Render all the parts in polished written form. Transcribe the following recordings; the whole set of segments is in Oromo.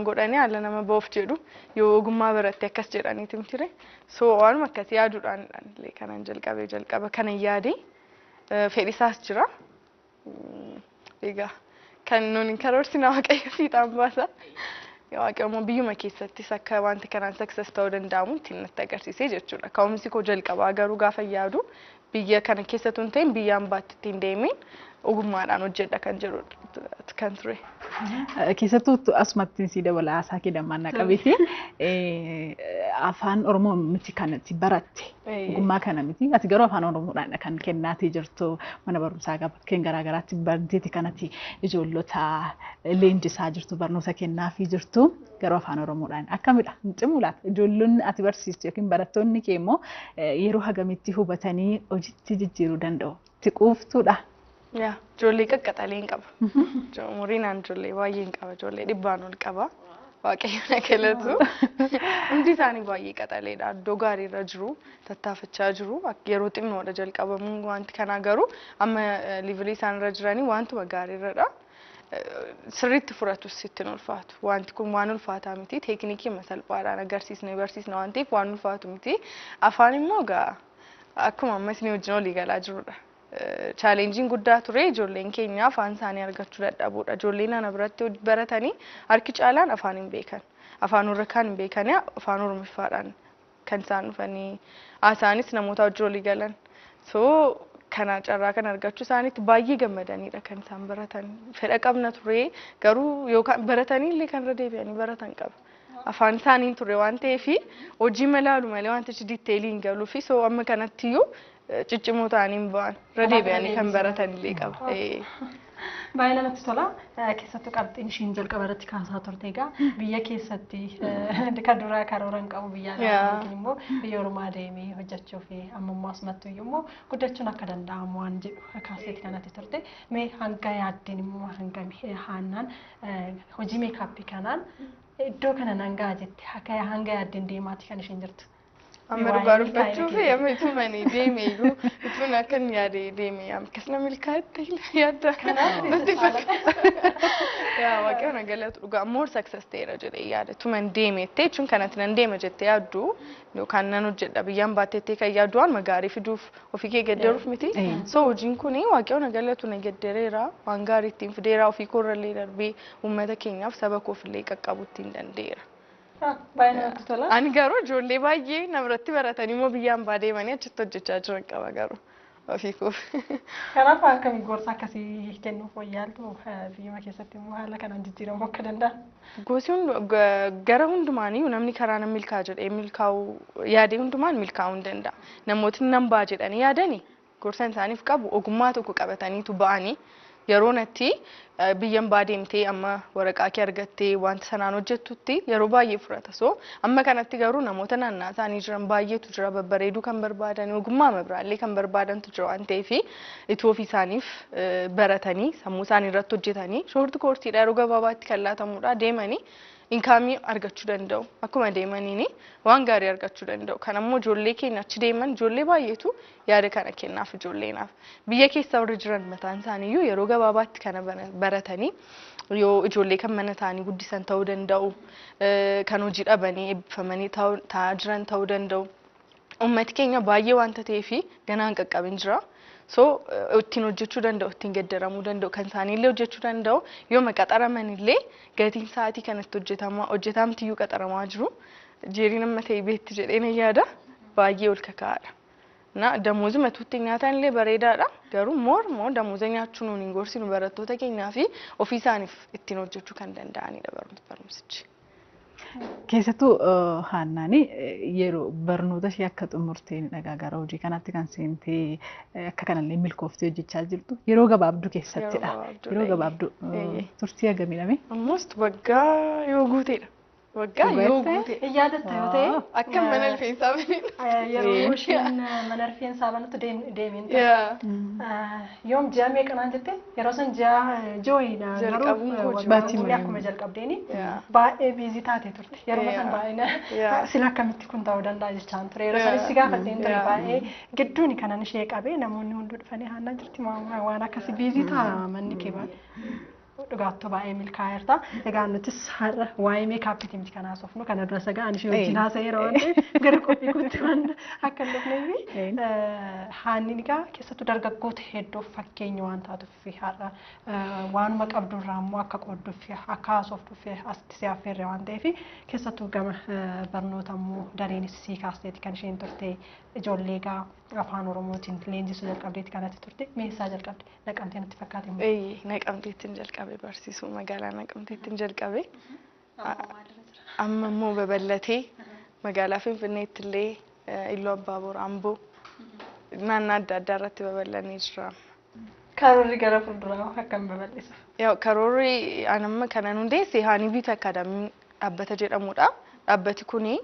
godhanii haala nama boof jedhu yoo ogummaa baratte akkas jedhaniiti miti so waanuma akkasii yaaduudhaan illee kanan jalqaba kana yaade fedhisaas jira egaa kan nuuni karoorsina waaqayyo fiixaan baasa waaqayyo biyyuma keessattis akka wanti kanaan success ta'uu danda'amu ittiin natti agarsiisee jechuudha ka'umsi koo jalqabaa garuu gaafa yaadu biyya kana keessattuu hin ta'in biyyaan baatti ittiin deemiin ogummaadhaan hojjedha kan jedhu kan ture. Keessattuu asumatti si dabala haasaa kee dammaannaa qabeeti. Afaan Oromoo miti kanatti baratte ogummaa kana miti. Ati garuu afaan Oromoodhaan kan kennaatii jirtu mana barumsaa bakkeen garaagaraatti barteeti kanatti ijoollota leenjisaa jirtu barnoota kennaafii jirtu garuu afaan Oromoodhaan akkamidha? Cimu laata? Ijoollonni ati barsiistu yookiin barattoonni kee immoo yeroo hagamitti hubatanii hojiitti jijjiiruu danda'u? Tiquuftuudha. Yaa ijoollee qaqqaxalee hin qaba. Umuriinaan ijoollee baay'ee hin qaba. Ijoollee dhibbaan ol qaba. Waaqayyo na galatu. Hundi isaanii baay'ee qaxaleedha. Iddoo gaariirra jiru. Tattaafachaa jiru. Yeroo xinnoodha jalqabamuun wanti kanaa garuu amma liivilii isaanirra jiranii wantuma gaariirradha. Sirriitti furatus ittiin ulfaatu. Wanti kun waan ulfaataa miti. Teekniikii salphaadhaan agarsiisnee barsiisna waan ta'eef waan ulfaatu miti. Afaan immoo akkuma amma isin wajjin olii galaa jirudha. Challenging guddaa ture ijoolleen keenya afaan isaanii argachuu dadhabuudha. Ijoolleen ana biratti baratanii harki caalaan afaan hin beekan. Afaan warra kaan hin beekanii afaan Oromiffaadhaan kan isaan dhufanii haasaanis namoota wajjin olii galan. So kana carraa kan argachuu isaaniitti baay'ee gammadaniidha kan isaan baratan. Fedha qabna ture garuu yookaan baratanii illee kan irra deebi'anii baratan qaba. Afaan isaaniin ture waan ta'eef hojii malaalu malee wantichi diiteelii hin galuu fi so amma kanattiyyuu ciccimoo ta'anii ba'an irra deebi'anii kan baratan illee qaba. Baay'ee namatti tola. Keessattuu qabxiin ishiin jalqaba irratti kaasaa turte egaa biyya keessatti kan duraa karoora hin qabu biyya alaa yookiin immoo biyya Oromaa deemee hojjechuu fi ammammoo asumattuu immoo guddachuun akka danda'amu waan jedhu kaaseeti kanatti turte. Mee hanga yaaddeen immoo hangami haannaan hojii meekaappii kanaan iddoo kana nan ga'a jette hanga yaaddeen deemaati kan ishiin jirtu. Amma dhugaa dubbachuu fi amma itumanii deemeeyyuu ituun akkan yaade deemee akkasuma milkaa'etti yaadda nutti fakkaata. Yaa waaqayyo na galatu dhugaa more success ta'eera jedhee yaada. Tuman deemeettee jechuun kanatti nan deema jettee yaaddu yookaan nan hojjedha biyyaan baatteettee kan yaaddu waan magaarii fiduuf ofii kee gaddaruuf miti. So hojiin kuni waaqayyo na galatu na gaddareera waan gaarii ittiin fideera ofii koorrallee darbee uummata keenyaaf saba koofillee qaqqabu ittiin danda'eera. Baay'ee namatti tola. Ani garuu ijoollee baay'ee namarratti baratanii immoo biyyaan deemanii achitti hojjechaa jiran qaba garuu ofii koof. Kanaaf akkamii gorsa akkasii kennuuf wayyaaltu biyyuma keessatti immoo haala kanaan jijjiiramuu akka danda'an. Gosi gara hundumaanii namni karaa nan milkaa jedhee milkaa'uu yaadee hundumaan milkaa'uu hin danda'a. Namootni nan ba'a jedhanii yaadanii gorsa isaaniif qabu ogummaa tokko qabataniitu ba'anii yeroo natti biyyan deemtee amma waraqaa kee argattee wanta sanaan hojjettutti yeroo baay'ee fudhata. So amma kanatti garuu namoota naannaa isaanii jiran baay'eetu jira babbareeduu kan barbaadan ogummaa biraallee kan barbaadantu jira waan ta'eef itti ofii isaaniif baratanii sammuu isaanii irratti hojjetanii shoorti koorsiidha yeroo gabaabaatti kan laatamuudha deemanii inkaamii argachuu danda'u. Akkuma deemaniini waan gaarii argachuu danda'u. Kan ammoo ijoollee keenya achi deeman ijoollee baay'eetu yaada kana kennaaf ijoolleenaaf. Biyya keessa warri jiran mataan isaaniiyyuu yeroo gabaabaatti kana baratanii yoo ijoollee kan mana isaanii guddisan ta'uu danda'u. Kan hojii dhabanii eebbifamanii taa'aa jiran ta'uu danda'u. Uummati keenya baay'ee waanta ta'eef ganaan qaqqabin jira. So ittiin hojjechuu danda'u ittiin gaddaramuu danda'u kan isaaniillee hojjechuu danda'u yoo qaxaraman illee gatiin sa'aatii kanatti hojjetamtiyyuu qaxaramaa jiru jeeriin amma ta'e beetti jedhee na yaada baay'ee ol kakaa'aadha. Na damuuzi matuutti nyaatan illee bareedaadha garuu moo damuuza nyaachuu nuun hin gorsinu barattoota keenyaa fi ofii isaaniif ittiin hojjechuu kan danda'anidha barumsichi. Keessattuu haannaani yeroo barnoota ishee akka xumurteen gara hojii kanatti kan seentee akka kanallee milkooftee hojjechaa jirtu yeroo gabaabduu keessattidha. Yeroo gabaabduu turtii hagamidhame? Almost waggaa yoo guuteedha. Waggaa yoo guute. Yaadatta yoo ta'e akka mana rifeensaa banidha. Yeroo isheen mana rifeensaa banutti deemeen yoom ji'a meeqanaan jette yeroo san ji'oodha garuu waggaa akkuma jalqabdeeni baay'ee biizii taate turte yeroo san baay'ee sila akkamitti kun ta'uu danda'a jechaan ture yeroo san si gaafadheen ture baay'ee gidduun kanan ishee qabee namoonni hundi dhufanii haannaa jirti waan akkasii biizii ta'a manni kee baay'ee. dhugaattuu baay'ee milkaa'eerta. Egaa nutis har'a waa'ee meekaappii miti kanaa sofnu kana dura sagaan ishee wajjin haasa'eera waan ta'eef gara qophii kutti waan akka hin dhufneef haanni egaa keessattuu dargaggoota hedduuf fakkeenya waan taatuuf har'a waanuma qabdurraa immoo akka qoodduuf akka haasoftuuf asitti si affeerre waan ta'eef keessattuu gama barnoota immoo dareenis sii kaasteeti kan isheen turte ijoollee egaa afaan oromootiin leenjisuu jalqabdeeti kanatti turte meeshaa jalqabde naqamtee natti fakkaate immoo. Naqamteettiin jalqabe barsiisuu magaalaa Naqamteettiin jalqabe. Amma immoo babal'atee magaalaa Finfinneetti illee Illoo Abbaaboor Amboo naannoo adda addaa irratti babal'anii jira. Karoorri gara fuulduraa akkam babal'isa? Karoorri anamma kanan hundeesse Haanii Biit Akaadaamii dhaabbata jedhamudha. Dhaabbati kuni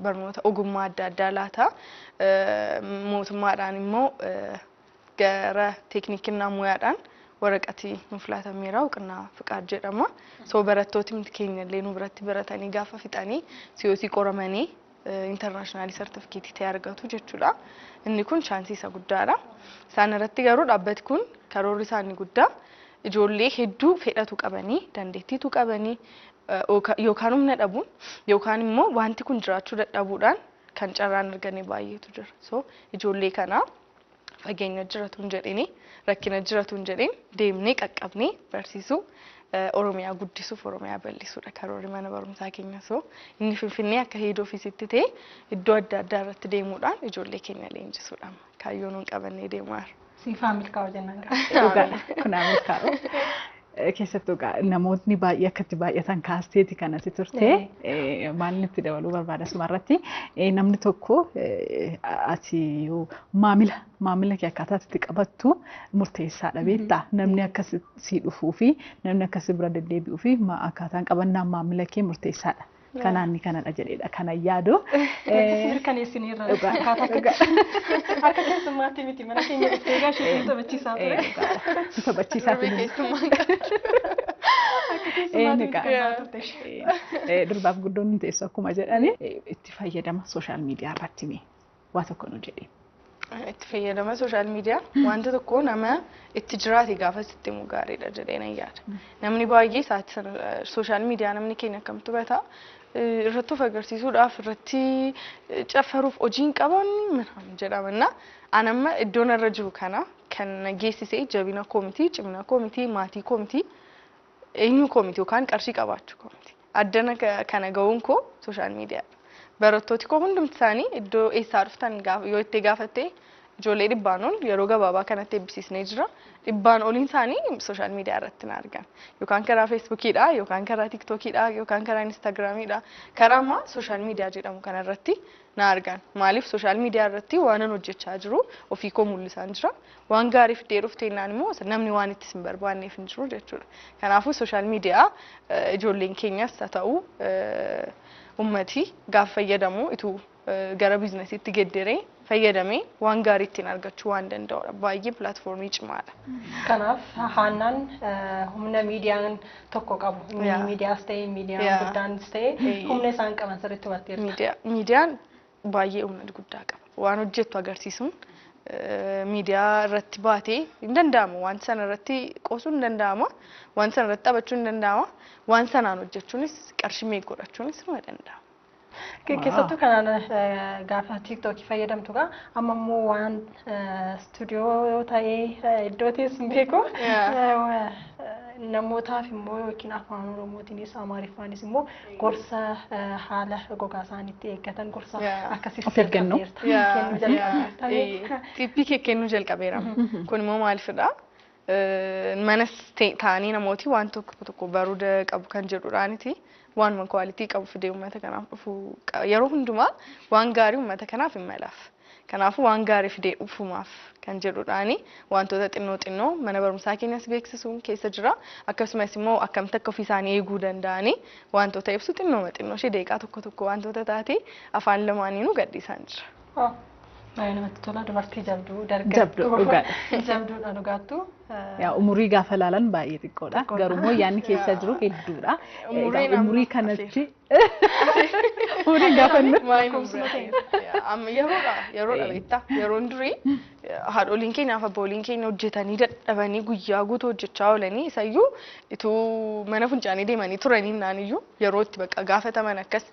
barnoota ogummaa adda addaa laata. Mootummaadhaan immoo gara teeknikinnaa muyaadhaan waraqatii nuuf laatameera Eeqannaa Fiqaad jedhama. So barattooti keenya illee nu biratti baratanii gaafa fixanii COC qoramanii international certificate ta'e argatu jechuudha. Inni kun chaansii isa guddaadha. Isaan irratti garuu dhaabbati kun karoorri isaanii guddaa ijoollee hedduu fedhatu qabanii dandeettiitu qabanii yookaan humna dhabuun yookaan immoo wanti kun jiraachuu dadhabuudhaan kan carraan arganii baay'eetu jira. So ijoollee kana fageenya jiratu hin jedhini rakkina jiratu hin jedhin deemnee qaqqabnee barsiisuu Oromiyaa guddisuuf Oromiyaa bal'isuudha karoorri mana barumsaa keenya. So inni Finfinnee akka head office'itti ta'e iddoo adda addaa irratti deemuudhaan ijoollee keenya leenjisuudha. Kaayyoon nuun qabannee deemaa jirra. Siifaa milkaa'u jennaan Dhugaadha. Kunaa milkaa'u. Keessattuu namootni baay'ee akkatti baay'atan kaasteeti kanatti turte maalin itti dabaluu barbaada sumarratti namni tokko ati yoo maamila kee akkaataa itti qabattu murteessaadha beektaa namni akkas si dhufuu fi namni akkas bira deddeebi'uu fi akkaataan qabannaan maamila kee murteessaadha. Kanaan kanadha jedheedha kana yaadu. Mirkaneessiniirra akka keessummaatti miti mana keenya dhuftee gaashee taphachiisaa ture. Taphachiisaa ture. Durbaaf guddoon teessu akkuma jedhani itti fayyadama sooshaal miidiyaa irratti waa tokko nu jedhee. Itti fayyadama sooshaal miidiyaa wanta tokko nama itti jiraate gaafa sitti himu gaariidha jedhee nan yaada. Namni baay'ee sooshaal miidiyaa namni keenya akkamitti hubata irratti of agarsiisuudhaaf irratti caffaruuf hojii hin qaban jedhamanna. Anamma iddoon irra jiru kana kan geessisee jabina koomitii, cimina koomitii, maatii koomitii, eenyu koomitii yookaan qarshii qabaachuu koomitii. Addana kana ga'uun koo sooshaal miidiyaadha. Barattooti koo hundumti isaanii iddoo eessaa dhuftan yoo itti gaafatte ijoollee dhibbaan ol yeroo gabaabaa kanatti eebbisiisnee jira. Dhibbaan oliin isaanii sooshaal miidiyaa irratti na argan. Yookaan karaa feesbuukiidha, yookaan karaa tiktookiidha, yookaan karaa instaagiraamiidha. Karaa ammaa sooshaal miidiyaa jedhamu kana irratti na argan. Maaliif sooshaal miidiyaa irratti waan hojjechaa jiru ofii koo mul'isaan jira. Waan gaarii fidee dhufteennaan immoo namni waan itti hin barbaanneef hin jiru jechuudha. Kanaafuu sooshaal miidiyaa ijoolleen keenyas haa ta'u ummati gaafa fayyadamu ituu gara biizinasiitti gedderee fayyadamee waan gaarii ittiin argachuu waan danda'udha. Baay'ee pilaatfoormii cimaadha. Kanaaf haannaan humna miidiyaan tokko qabu. Miidiyaas ta'e miidiyaan guddaanis ta'e humna isaan qaban sirriitti hubatteerta. Miidiyaan baay'ee humna guddaa qaba. Waan hojjettu agarsiisuun miidiyaa irratti baatee hin danda'amu. Waan sana irratti qoosuu hin danda'ama. Waan sana irratti taphachuu hin danda'ama. Waan sanaan hojjechuunis qarshii godhachuunis ni danda'ama. Keessattuu kanaan gaafa tiiktookii fayyadamtu amma immoo waan istuudiyoo ta'ee iddoo teessu hin beeku namootaaf immoo yookiin afaan oromootiinis amaariffaanis immoo gorsa haala gogaa isaaniitti eeggatan gorsa akkasii of eeggannoo tippii kennuu jalqabeera. Kun immoo maalifidha? Manas ta'anii namooti waan tokko baruu qabu kan jedhuudhaaniti waan kwaalitii qabu fidee uummata kanaaf dhufu yeroo hundumaa waan gaarii uummata kanaaf hin malaaf. Kanaafuu waan gaarii fidee dhufumaaf kan jedhuudhaani wantoota xinnoo mana barumsaa keenyas beeksisuun keessa jira. Akkasumas immoo akkamitti akka ofii isaanii eeguu danda'anii wantoota ibsu xinnoo ishee deeqaa tokko wantoota taate afaan lamaaniinuu gadhiisaan jira. Baay'ee namatti tola dubartii jabduu Jabduu dhugaadha. Jabduudha dhugaattu yaa umurii gaafa ilaalan baay'ee xiqqoodha garuu yaanni keessa jiru hedduudha umurii kanatti umurii gaafa yeroodha beektaa yeroon durii haadholiin keenyaaf abbooliin keenya hojjetanii dadhabanii guyyaa guutuu hojjechaa oolanii isayyuu ituu mana funcaanii deemanii turanii naaniyyuu yeroo itti bakka gaafataman akkas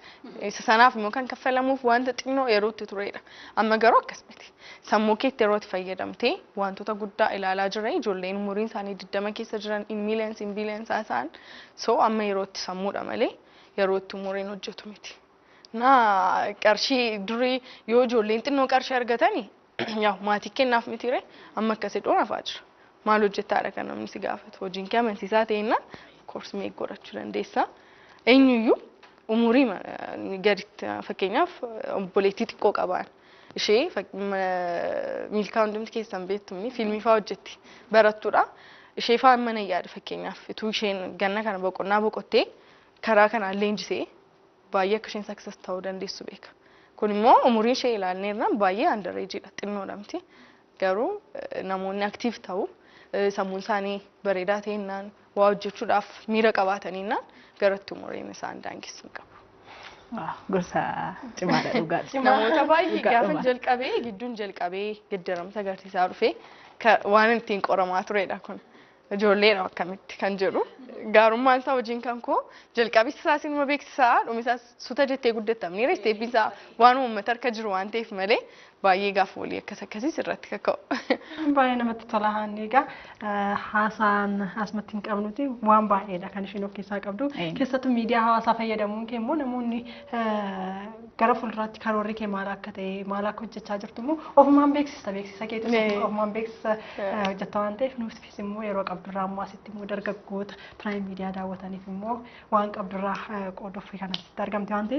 isa sanaaf immoo kan kaffalamuuf wanta xinnoo yeroo itti turedha amma garuu akkas miti sammuu keetti yeroo itti fayyadamtee wantoota guddaa ilaalaa jira ijoolleen umuriin isaanii 20 keessa jiran in billions isaan so amma yeroo itti sammuudha malee yeroo itti umuriin hojjetu miti naa qarshii durii yoo ijoolleen xinnoo qarshii argatanii yaa maatii kennaaf mitiire amma akkasii dhuunfaa jira maal hojjettaadha kan namni si gaafatu hojiin kee amansiisaa ta'enna koorsi mee godhachuu dandeessa eenyuyyuu umurii gaditti fakkeenyaaf obboleettii xiqqoo qabaan ishee miilkaa hundumti keessan beektumni fiilmii fa'aa hojjetti barattuudha ishee fa'aa mana yaada fakkeenyaaf ituu isheen ganna kana boqonnaa boqottee karaa kanaan leenjisee baay'ee akka isheen success ta'uu dandeessu beeka. Kun immoo umuriin ishee ilaalneerra baay'ee underageedha xinnoodha miti garuu namoonni aktiif ta'u sammuun isaanii bareedaa ta'ennaan waa hojjechuudhaaf miira qabaataniinaan garatti umuriin isaan daangessu qabu. Gorsa cimaadha dhugaadha. Namoota baay'ee gaafa jalqabee gidduun jalqabee gaddaramsa agarsiisaa dhufee waan ittiin qoramaa turedha kun. Ijoolleedha akkamitti kan jedhu gaarummaan isaa hojiin kan koo jalqabisa isaa sinuma beeksisaa dhumisaas suta jettee guddattamni reesteeppiin isaa waan uummata harka jiru waan ta'eef malee baay'ee gaafa walii akkasiis irratti kaka'u. Baay'ee namatti tola haanni egaa haasaan asumatti hin qabnuti waan baay'eedha kan isheen of keessaa qabdu keessattuu miidiyaa hawaasaa fayyadamuun kee immoo namoonni gara fuulduraatti karoorri kee maal akka ta'e maal akka hojjechaa jirtu immoo ofumaan beeksisa keetis ofumaan beeksisa hojjetta waan ta'eef nuufis immoo yeroo qabdurraa ammoo asitti immoo dargaggoota piraayim miidiyaa daawwataniif immoo waan qabdurraa qooduuf kan asitti argamte waan ta'eef